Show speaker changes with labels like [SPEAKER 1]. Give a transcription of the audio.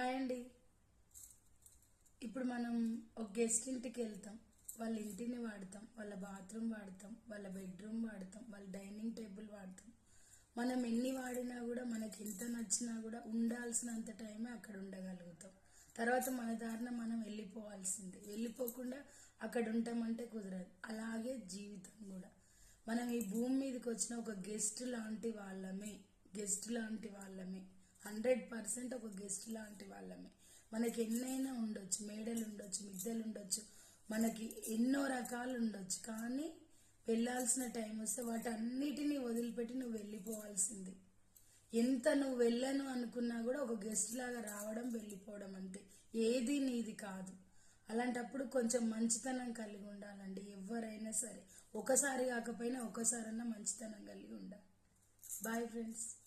[SPEAKER 1] Hi అండి. ఇప్పుడు మనం ఒక గెస్ట్ ఇంటికి వెళ్తాం. వాళ్ళ ఇంటిని వాడతాం, వాళ్ళ బాత్రూమ్ వాడతాం, వాళ్ళ బెడ్రూమ్ వాడతాం, వాళ్ళ డైనింగ్ టేబుల్ వాడతాం. మనం ఎన్ని వాడినా కూడా మనకి ఎంత నచ్చినా కూడా ఉండాల్సినంత టైమే అక్కడ ఉండగలుగుతాం. తర్వాత మన దారిన మనం వెళ్ళిపోవాల్సిందే. వెళ్ళిపోకుండా అక్కడ ఉంటామంటే కుదరదు. అలాగే జీవితం కూడా. మనం ఈ భూమి మీదకి వచ్చిన ఒక గెస్ట్ లాంటి వాళ్ళమే. 100% ఒక గెస్ట్ లాంటి వాళ్ళమే. మనకి ఎన్నైనా ఉండొచ్చు, మేడలు ఉండొచ్చు, మిద్దెలు ఉండొచ్చు, మనకి ఎన్నో రకాలు ఉండొచ్చు. కానీ వెళ్ళాల్సిన టైం వస్తే వాటన్నిటినీ వదిలిపెట్టి నువ్వు వెళ్ళిపోవాల్సింది. ఎంత నువ్వు వెళ్ళను అనుకున్నా కూడా ఒక గెస్ట్ లాగా రావడం, వెళ్ళిపోవడం అంతే. ఏది నీది కాదు. అలాంటప్పుడు కొంచెం మంచితనం కలిగి ఉండాలండి. ఎవరైనా సరే ఒకసారి కాకపోయినా ఒకసారన్నా మంచితనం కలిగి ఉండాలి. Boy friends.